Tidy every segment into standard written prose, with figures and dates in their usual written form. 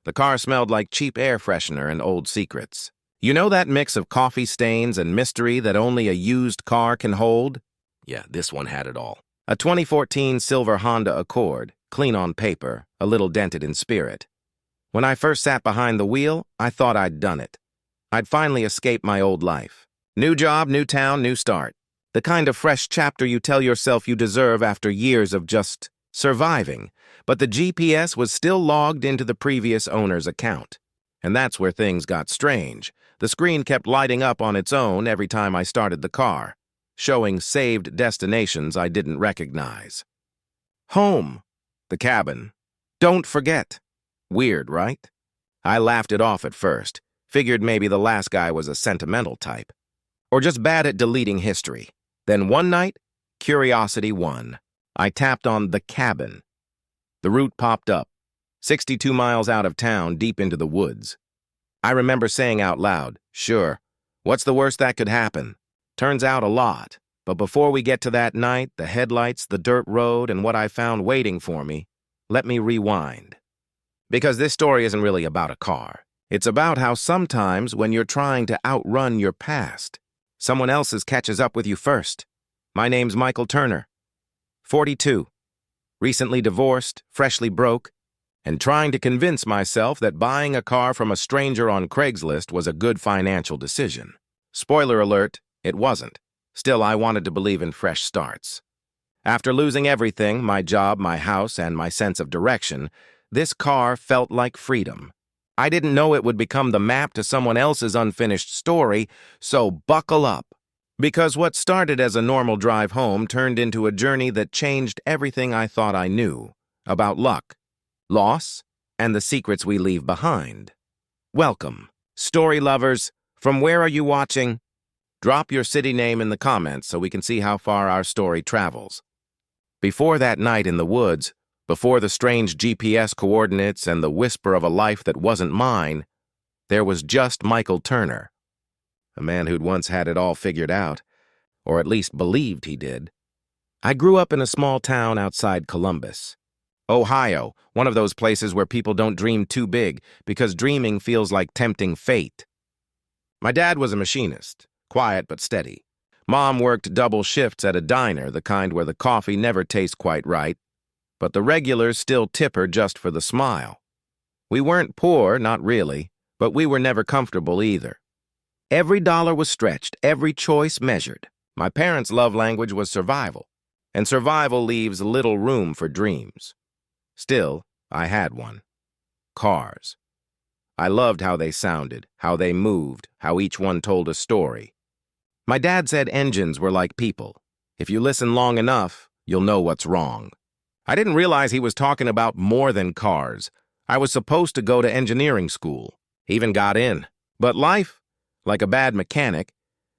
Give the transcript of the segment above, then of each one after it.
The car smelled like cheap air freshener and old secrets. You know that mix of coffee stains and mystery that only a used car can hold? Yeah, this one had it all. A 2014 silver Honda Accord, clean on paper, a little dented in spirit. When I first sat behind the wheel, I thought I'd done it. I'd finally escaped my old life. New job, new town, new start. The kind of fresh chapter you tell yourself you deserve after years of just surviving. But the GPS was still logged into the previous owner's account. And that's where things got strange. The screen kept lighting up on its own every time I started the car, showing saved destinations I didn't recognize. Home. The cabin. Don't forget. Weird, right? I laughed it off at first, figured maybe the last guy was a sentimental type, or just bad at deleting history. Then one night, curiosity won. I tapped on the cabin. The route popped up, 62 miles out of town, deep into the woods. I remember saying out loud, sure, what's the worst that could happen? Turns out a lot. But before we get to that night, the headlights, the dirt road, and what I found waiting for me, let me rewind. Because this story isn't really about a car. It's about how sometimes when you're trying to outrun your past, someone else's catches up with you first. My name's Michael Turner, 42, recently divorced, freshly broke, and trying to convince myself that buying a car from a stranger on Craigslist was a good financial decision. Spoiler alert, it wasn't. Still, I wanted to believe in fresh starts. After losing everything, my job, my house, and my sense of direction, this car felt like freedom. I didn't know it would become the map to someone else's unfinished story, so buckle up. Because what started as a normal drive home turned into a journey that changed everything I thought I knew about luck, loss, and the secrets we leave behind. Welcome, story lovers. From where are you watching? Drop your city name in the comments so we can see how far our story travels. Before that night in the woods, before the strange GPS coordinates and the whisper of a life that wasn't mine, there was just Michael Turner, a man who'd once had it all figured out, or at least believed he did. I grew up in a small town outside Columbus, Ohio, one of those places where people don't dream too big because dreaming feels like tempting fate. My dad was a machinist, quiet but steady. Mom worked double shifts at a diner, the kind where the coffee never tastes quite right, but the regulars still tip her just for the smile. We weren't poor, not really, but we were never comfortable either. Every dollar was stretched, every choice measured. My parents' love language was survival, and survival leaves little room for dreams. Still, I had one. Cars. I loved how they sounded, how they moved, how each one told a story. My dad said engines were like people. If you listen long enough, you'll know what's wrong. I didn't realize he was talking about more than cars. I was supposed to go to engineering school. Even got in. But life, like a bad mechanic,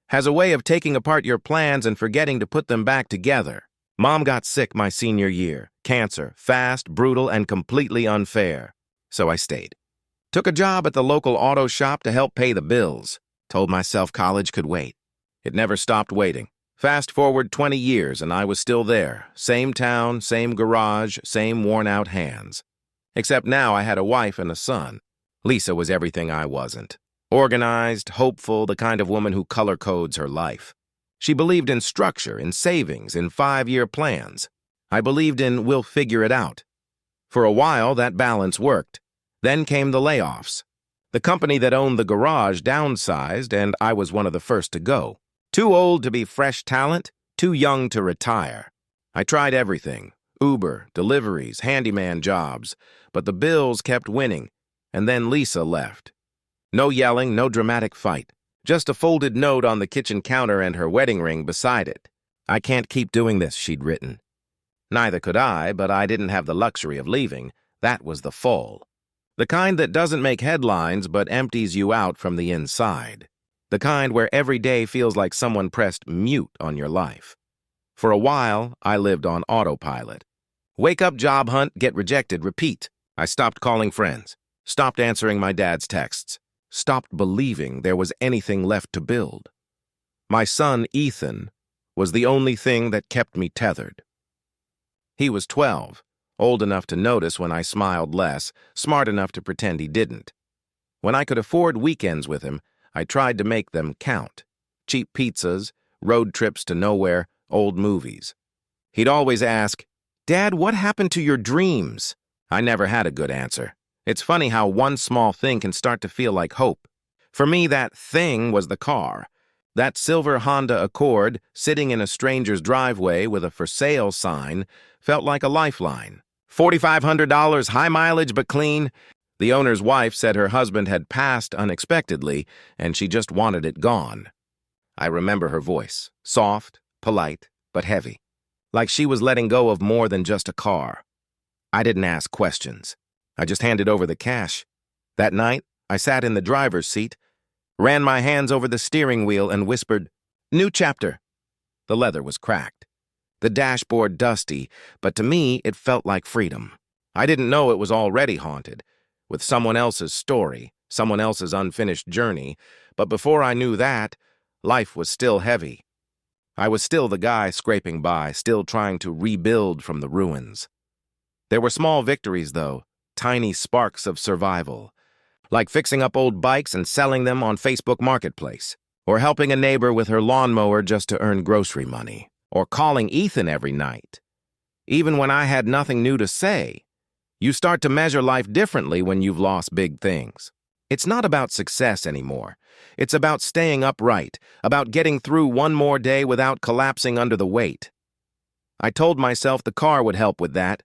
has a way of taking apart your plans and forgetting to put them back together. Mom got sick my senior year. Cancer, fast, brutal, and completely unfair. So I stayed. Took a job at the local auto shop to help pay the bills. Told myself college could wait. It never stopped waiting. Fast forward 20 years and I was still there. Same town, same garage, same worn-out hands. Except now I had a wife and a son. Lisa was everything I wasn't. Organized, hopeful, the kind of woman who color codes her life. She believed in structure, in savings, in 5-year plans. I believed in we'll figure it out. For a while, that balance worked. Then came the layoffs. The company that owned the garage downsized, and I was one of the first to go. Too old to be fresh talent, too young to retire. I tried everything. Uber, deliveries, handyman jobs. But the bills kept winning, and then Lisa left. No yelling, no dramatic fight. Just a folded note on the kitchen counter and her wedding ring beside it. I can't keep doing this, she'd written. Neither could I, but I didn't have the luxury of leaving. That was the fall. The kind that doesn't make headlines but empties you out from the inside. The kind where every day feels like someone pressed mute on your life. For a while, I lived on autopilot. Wake up, job hunt, get rejected, repeat. I stopped calling friends, stopped answering my dad's texts, stopped believing there was anything left to build. My son, Ethan, was the only thing that kept me tethered. He was 12, old enough to notice when I smiled less, smart enough to pretend he didn't. When I could afford weekends with him, I tried to make them count. Cheap pizzas, road trips to nowhere, old movies. He'd always ask, "Dad, what happened to your dreams?" I never had a good answer. It's funny how one small thing can start to feel like hope. For me, that thing was the car. That silver Honda Accord, sitting in a stranger's driveway with a for sale sign, felt like a lifeline. $4,500, high mileage but clean. The owner's wife said her husband had passed unexpectedly, and she just wanted it gone. I remember her voice, soft, polite, but heavy, like she was letting go of more than just a car. I didn't ask questions. I just handed over the cash. That night, I sat in the driver's seat, ran my hands over the steering wheel, and whispered, "New chapter." The leather was cracked, the dashboard dusty, but to me it felt like freedom. I didn't know it was already haunted, with someone else's story, someone else's unfinished journey, but before I knew that, life was still heavy. I was still the guy scraping by, still trying to rebuild from the ruins. There were small victories, though, tiny sparks of survival, like fixing up old bikes and selling them on Facebook Marketplace, or helping a neighbor with her lawnmower just to earn grocery money, or calling Ethan every night. Even when I had nothing new to say, you start to measure life differently when you've lost big things. It's not about success anymore. It's about staying upright, about getting through one more day without collapsing under the weight. I told myself the car would help with that,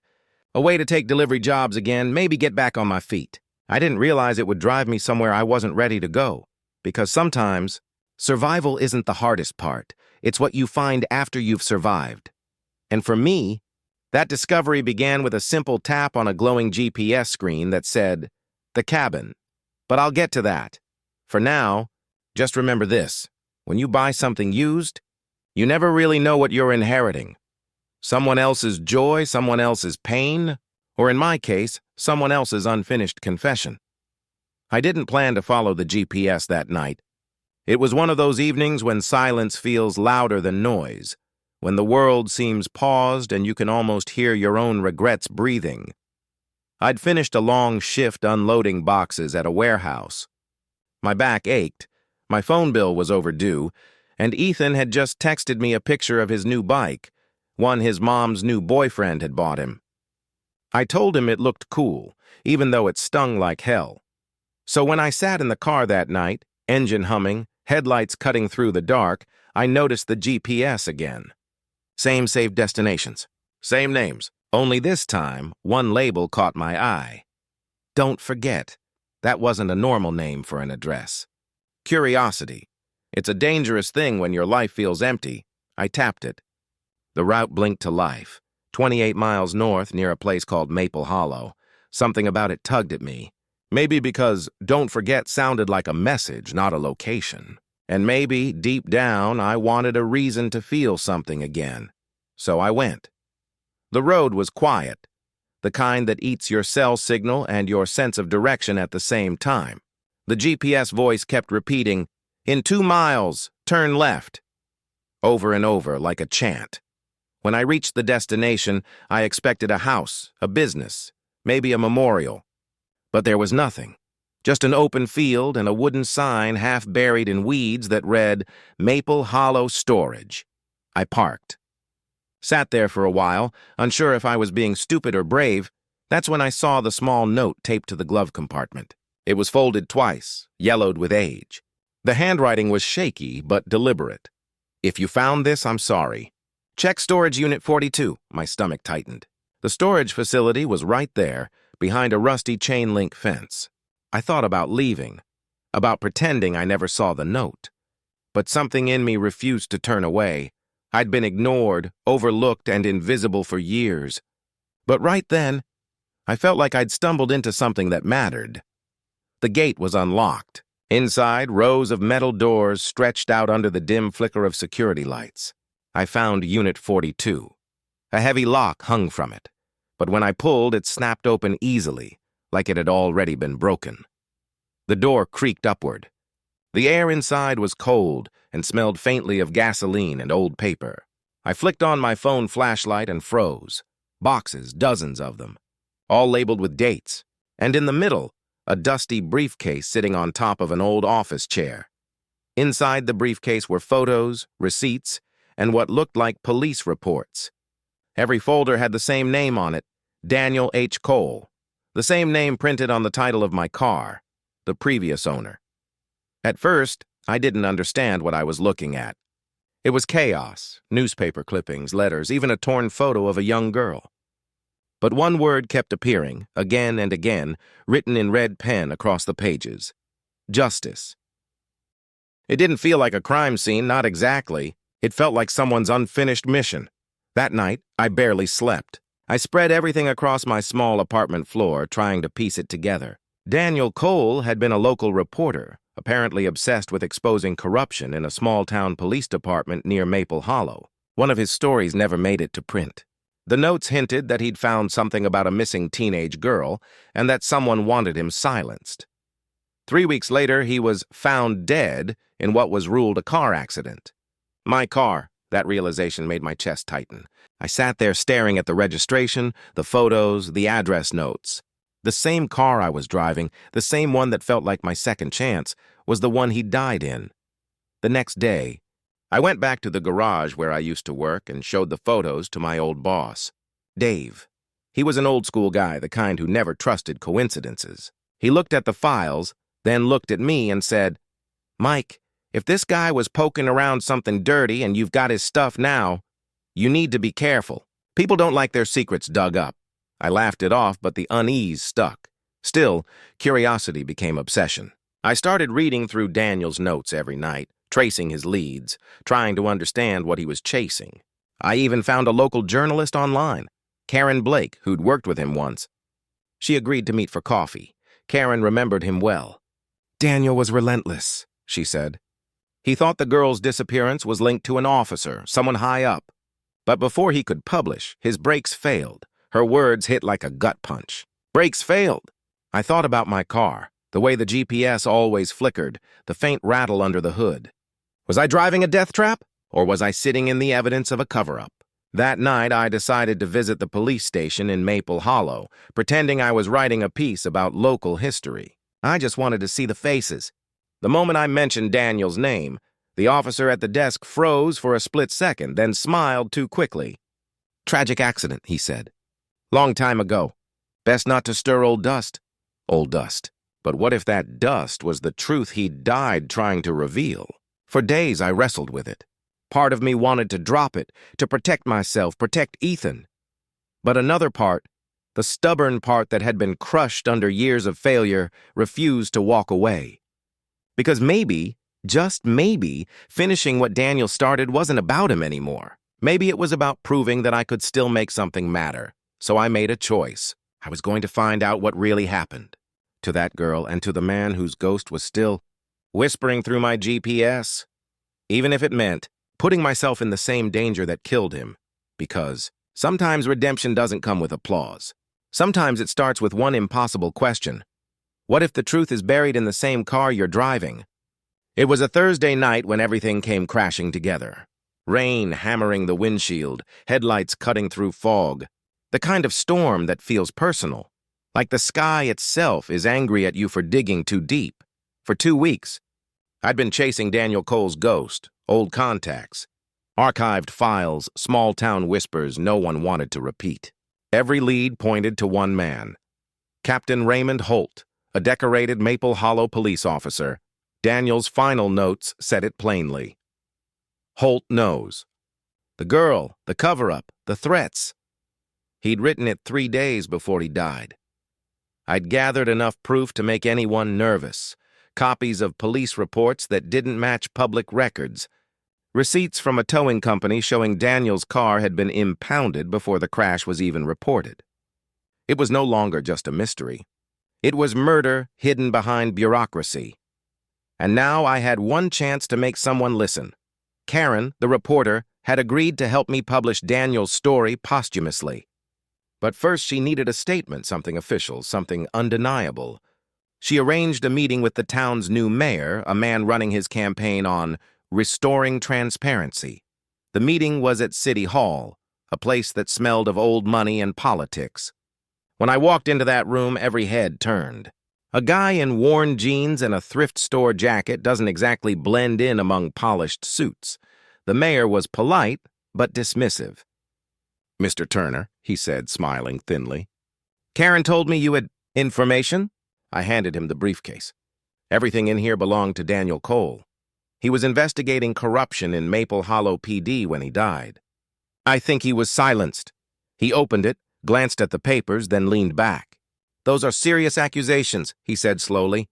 a way to take delivery jobs again, maybe get back on my feet. I didn't realize it would drive me somewhere I wasn't ready to go, because sometimes survival isn't the hardest part. It's what you find after you've survived. And for me, that discovery began with a simple tap on a glowing GPS screen that said, "The cabin." But I'll get to that. For now, just remember this. When you buy something used, you never really know what you're inheriting. Someone else's joy, someone else's pain, or in my case, someone else's unfinished confession. I didn't plan to follow the GPS that night. It was one of those evenings when silence feels louder than noise, when the world seems paused and you can almost hear your own regrets breathing. I'd finished a long shift unloading boxes at a warehouse. My back ached, my phone bill was overdue, and Ethan had just texted me a picture of his new bike, one his mom's new boyfriend had bought him. I told him it looked cool, even though it stung like hell. So when I sat in the car that night, engine humming, headlights cutting through the dark, I noticed the GPS again. Same saved destinations, same names, only this time, one label caught my eye. Don't forget, that wasn't a normal name for an address. Curiosity. It's a dangerous thing when your life feels empty. I tapped it. The route blinked to life. 28 miles north near a place called Maple Hollow. Something about it tugged at me. Maybe because "don't forget" sounded like a message, not a location. And maybe, deep down, I wanted a reason to feel something again. So I went. The road was quiet, the kind that eats your cell signal and your sense of direction at the same time. The GPS voice kept repeating, "In 2 miles, turn left," over and over like a chant. When I reached the destination, I expected a house, a business, maybe a memorial. But there was nothing. Just an open field and a wooden sign half buried in weeds that read, "Maple Hollow Storage." I parked. Sat there for a while, unsure if I was being stupid or brave. That's when I saw the small note taped to the glove compartment. It was folded twice, yellowed with age. The handwriting was shaky but deliberate. "If you found this, I'm sorry. Check storage unit 42, my stomach tightened. The storage facility was right there, behind a rusty chain-link fence. I thought about leaving, about pretending I never saw the note. But something in me refused to turn away. I'd been ignored, overlooked, and invisible for years. But right then, I felt like I'd stumbled into something that mattered. The gate was unlocked. Inside, rows of metal doors stretched out under the dim flicker of security lights. I found Unit 42. A heavy lock hung from it, but when I pulled, it snapped open easily, like it had already been broken. The door creaked upward. The air inside was cold and smelled faintly of gasoline and old paper. I flicked on my phone flashlight and froze. Boxes, dozens of them, all labeled with dates. And in the middle, a dusty briefcase sitting on top of an old office chair. Inside the briefcase were photos, receipts, and what looked like police reports. Every folder had the same name on it, Daniel H. Cole, the same name printed on the title of my car, the previous owner. At first, I didn't understand what I was looking at. It was chaos, newspaper clippings, letters, even a torn photo of a young girl. But one word kept appearing, again and again, written in red pen across the pages. Justice. It didn't feel like a crime scene, not exactly. It felt like someone's unfinished mission. That night, I barely slept. I spread everything across my small apartment floor, trying to piece it together. Daniel Cole had been a local reporter, apparently obsessed with exposing corruption in a small-town police department near Maple Hollow. One of his stories never made it to print. The notes hinted that he'd found something about a missing teenage girl and that someone wanted him silenced. 3 weeks later, he was found dead in what was ruled a car accident. My car. That realization made my chest tighten. I sat there staring at the registration, the photos, the address notes. The same car I was driving, the same one that felt like my second chance, was the one he died in. The next day, I went back to the garage where I used to work and showed the photos to my old boss, Dave. He was an old-school guy, the kind who never trusted coincidences. He looked at the files, then looked at me and said, "Mike, if this guy was poking around something dirty and you've got his stuff now, you need to be careful. People don't like their secrets dug up." I laughed it off, but the unease stuck. Still, curiosity became obsession. I started reading through Daniel's notes every night, tracing his leads, trying to understand what he was chasing. I even found a local journalist online, Karen Blake, who'd worked with him once. She agreed to meet for coffee. Karen remembered him well. "Daniel was relentless," she said. He thought the girl's disappearance was linked to an officer, someone high up. But before he could publish, his brakes failed. Her words hit like a gut punch. Brakes failed. I thought about my car, the way the GPS always flickered, the faint rattle under the hood. Was I driving a death trap, or was I sitting in the evidence of a cover-up? That night, I decided to visit the police station in Maple Hollow, pretending I was writing a piece about local history. I just wanted to see the faces. The moment I mentioned Daniel's name, the officer at the desk froze for a split second, then smiled too quickly. "Tragic accident," he said. "Long time ago. Best not to stir old dust." Old dust. But what if that dust was the truth he'd died trying to reveal? For days I wrestled with it. Part of me wanted to drop it, to protect myself, protect Ethan. But another part, the stubborn part that had been crushed under years of failure, refused to walk away. Because maybe, just maybe, finishing what Daniel started wasn't about him anymore. Maybe it was about proving that I could still make something matter. So I made a choice. I was going to find out what really happened. To that girl and to the man whose ghost was still whispering through my GPS. Even if it meant putting myself in the same danger that killed him. Because sometimes redemption doesn't come with applause. Sometimes it starts with one impossible question. What if the truth is buried in the same car you're driving? It was a Thursday night when everything came crashing together. Rain hammering the windshield, headlights cutting through fog. The kind of storm that feels personal. Like the sky itself is angry at you for digging too deep. For 2 weeks, I'd been chasing Daniel Cole's ghost, old contacts, archived files, small-town whispers no one wanted to repeat. Every lead pointed to one man. Captain Raymond Holt, a decorated Maple Hollow police officer. Daniel's final notes said it plainly. Holt knows. The girl, the cover-up, the threats. He'd written it 3 days before he died. I'd gathered enough proof to make anyone nervous. Copies of police reports that didn't match public records. Receipts from a towing company showing Daniel's car had been impounded before the crash was even reported. It was no longer just a mystery. It was murder hidden behind bureaucracy. And now I had one chance to make someone listen. Karen, the reporter, had agreed to help me publish Daniel's story posthumously. But first she needed a statement, something official, something undeniable. She arranged a meeting with the town's new mayor, a man running his campaign on restoring transparency. The meeting was at City Hall, a place that smelled of old money and politics. When I walked into that room, every head turned. A guy in worn jeans and a thrift store jacket doesn't exactly blend in among polished suits. The mayor was polite, but dismissive. "Mr. Turner," he said, smiling thinly. "Karen told me you had information?" I handed him the briefcase. Everything in here belonged to Daniel Cole. He was investigating corruption in Maple Hollow PD when he died. I think he was silenced. He opened it, glanced at the papers, then leaned back. "Those are serious accusations," he said slowly,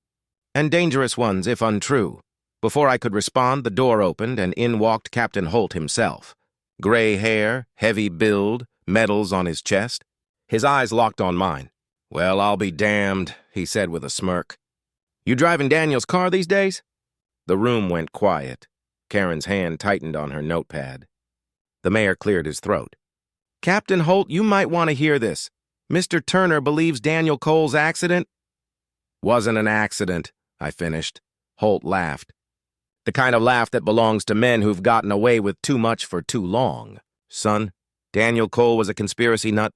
"and dangerous ones if untrue." Before I could respond, the door opened, and in walked Captain Holt himself. Gray hair, heavy build, medals on his chest. His eyes locked on mine. "Well, I'll be damned," he said with a smirk. "You driving Daniel's car these days?" The room went quiet. Karen's hand tightened on her notepad. The mayor cleared his throat. "Captain Holt, you might want to hear this. Mr. Turner believes Daniel Cole's accident—" "Wasn't an accident," I finished. Holt laughed. The kind of laugh that belongs to men who've gotten away with too much for too long. "Son, Daniel Cole was a conspiracy nut.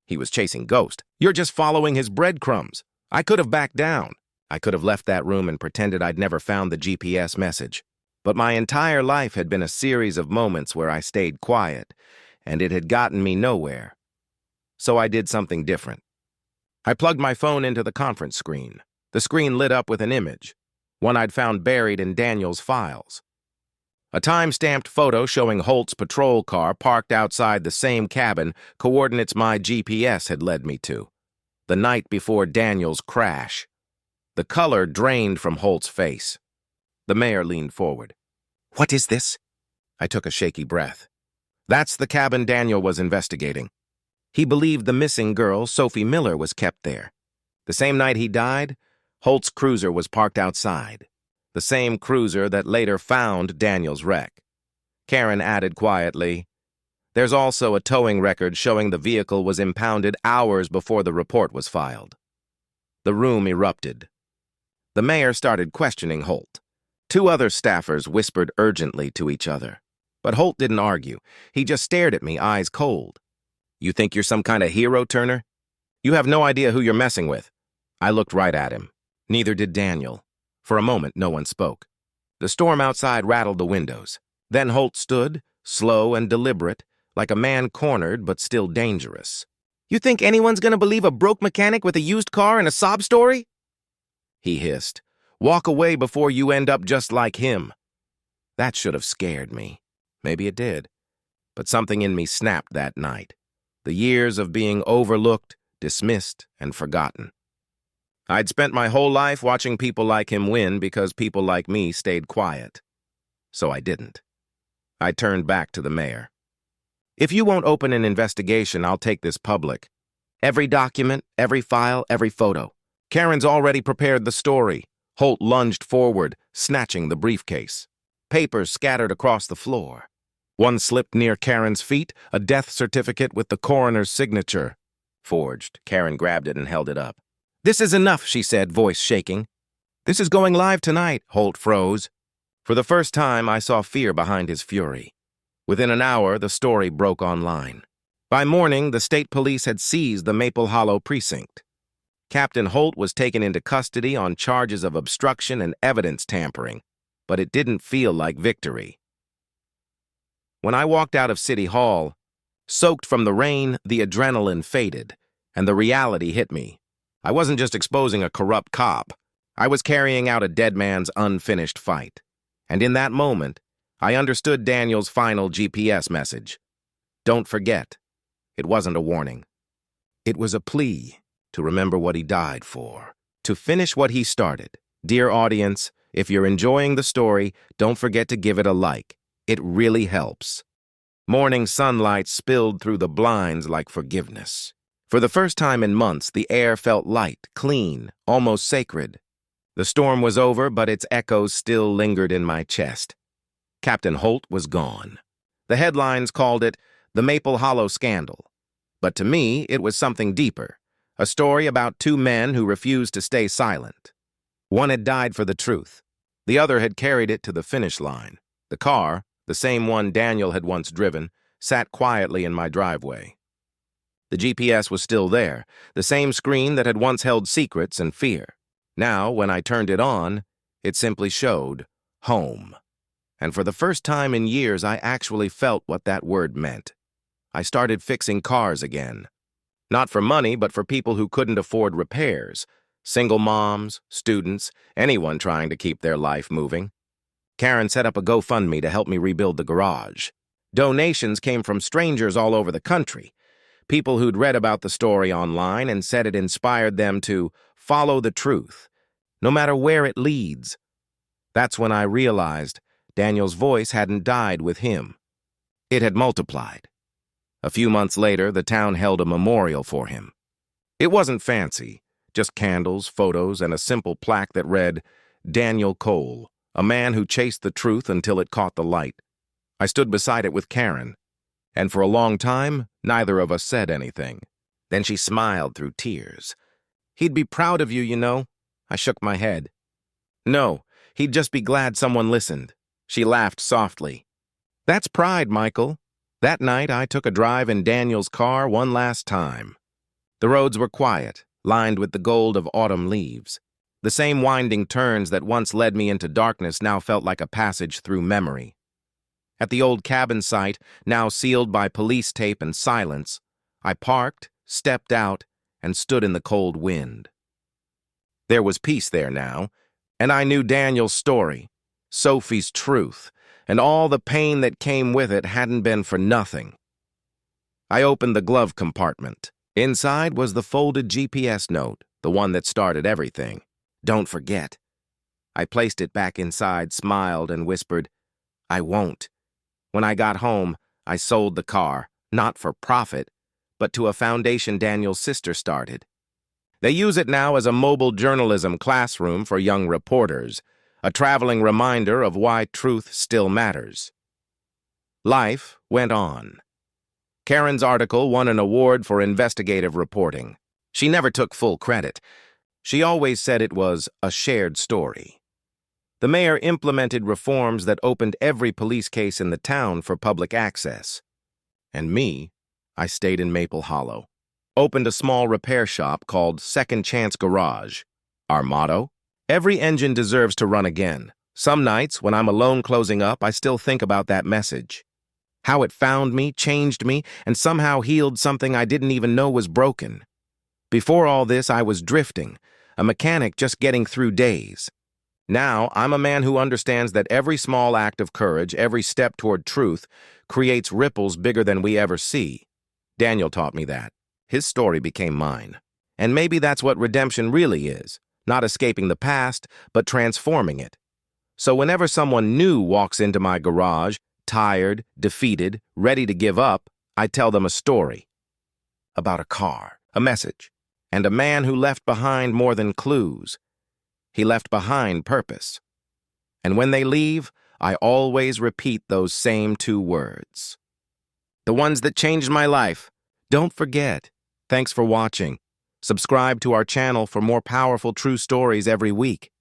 He was chasing Ghost. You're just following his breadcrumbs. I could have backed down. I could have left that room and pretended I'd never found the GPS message. But my entire life had been a series of moments where I stayed quiet, and it had gotten me nowhere. So I did something different. I plugged my phone into the conference screen. The screen lit up with an image, one I'd found buried in Daniel's files. A time-stamped photo showing Holt's patrol car parked outside the same cabin coordinates my GPS had led me to, the night before Daniel's crash. The color drained from Holt's face. The mayor leaned forward. "What is this?" I took a shaky breath. That's the cabin Daniel was investigating. He believed the missing girl, Sophie Miller, was kept there. The same night he died, Holt's cruiser was parked outside. The same cruiser that later found Daniel's wreck. Karen added quietly, "There's also a towing record showing the vehicle was impounded hours before the report was filed." The room erupted. The mayor started questioning Holt. Two other staffers whispered urgently to each other. But Holt didn't argue. He just stared at me, eyes cold. "You think you're some kind of hero, Turner? You have no idea who you're messing with." I looked right at him. Neither did Daniel. For a moment, no one spoke. The storm outside rattled the windows. Then Holt stood, slow and deliberate, like a man cornered but still dangerous. "You think anyone's gonna believe a broke mechanic with a used car and a sob story?" He hissed. "Walk away before you end up just like him." That should have scared me. Maybe it did. But something in me snapped that night. The years of being overlooked, dismissed, and forgotten. I'd spent my whole life watching people like him win because people like me stayed quiet. So I didn't. I turned back to the mayor. "If you won't open an investigation, I'll take this public. Every document, every file, every photo. Karen's already prepared the story." Holt lunged forward, snatching the briefcase. Papers scattered across the floor. One slipped near Karen's feet, a death certificate with the coroner's signature. Forged. Karen grabbed it and held it up. "This is enough," she said, voice shaking. "This is going live tonight." Holt froze. For the first time, I saw fear behind his fury. Within an hour, the story broke online. By morning, the state police had seized the Maple Hollow precinct. Captain Holt was taken into custody on charges of obstruction and evidence tampering, but it didn't feel like victory. When I walked out of City Hall, soaked from the rain, the adrenaline faded, and the reality hit me. I wasn't just exposing a corrupt cop. I was carrying out a dead man's unfinished fight. And in that moment, I understood Daniel's final GPS message. Don't forget. It wasn't a warning. It was a plea to remember what he died for, to finish what he started. Dear audience, if you're enjoying the story, don't forget to give it a like. It really helps. Morning sunlight spilled through the blinds like forgiveness. For the first time in months, the air felt light, clean, almost sacred. The storm was over, but its echoes still lingered in my chest. Captain Holt was gone. The headlines called it the Maple Hollow Scandal. But to me, it was something deeper, a story about two men who refused to stay silent. One had died for the truth. The other had carried it to the finish line. The car, the same one Daniel had once driven, sat quietly in my driveway. The GPS was still there, the same screen that had once held secrets and fear. Now, when I turned it on, it simply showed home. And for the first time in years, I actually felt what that word meant. I started fixing cars again. Not for money, but for people who couldn't afford repairs. Single moms, students, anyone trying to keep their life moving. Karen set up a GoFundMe to help me rebuild the garage. Donations came from strangers all over the country. People who'd read about the story online and said it inspired them to follow the truth, no matter where it leads. That's when I realized Daniel's voice hadn't died with him. It had multiplied. A few months later, the town held a memorial for him. It wasn't fancy, just candles, photos, and a simple plaque that read, Daniel Cole, a man who chased the truth until it caught the light. I stood beside it with Karen, and for a long time, neither of us said anything. Then she smiled through tears. He'd be proud of you, you know. I shook my head. No, he'd just be glad someone listened. She laughed softly. That's pride, Michael. That night, I took a drive in Daniel's car one last time. The roads were quiet, lined with the gold of autumn leaves. The same winding turns that once led me into darkness now felt like a passage through memory. At the old cabin site, now sealed by police tape and silence, I parked, stepped out, and stood in the cold wind. There was peace there now, and I knew Daniel's story, Sophie's truth, and all the pain that came with it hadn't been for nothing. I opened the glove compartment. Inside was the folded GPS note, the one that started everything. Don't forget. I placed it back inside, smiled, and whispered, I won't. When I got home, I sold the car, not for profit, but to a foundation Daniel's sister started. They use it now as a mobile journalism classroom for young reporters, a traveling reminder of why truth still matters. Life went on. Karen's article won an award for investigative reporting. She never took full credit. She always said it was a shared story. The mayor implemented reforms that opened every police case in the town for public access. And me, I stayed in Maple Hollow. Opened a small repair shop called Second Chance Garage. Our motto? Every engine deserves to run again. Some nights, when I'm alone closing up, I still think about that message. How it found me, changed me, and somehow healed something I didn't even know was broken. Before all this, I was drifting, a mechanic just getting through days. Now, I'm a man who understands that every small act of courage, every step toward truth, creates ripples bigger than we ever see. Daniel taught me that. His story became mine. And maybe that's what redemption really is, not escaping the past, but transforming it. So whenever someone new walks into my garage, tired, defeated, ready to give up, I tell them a story. About a car, a message, and a man who left behind more than clues. He left behind purpose. And when they leave, I always repeat those same two words. The ones that changed my life. Don't forget. Thanks for watching. Subscribe to our channel for more powerful true stories every week.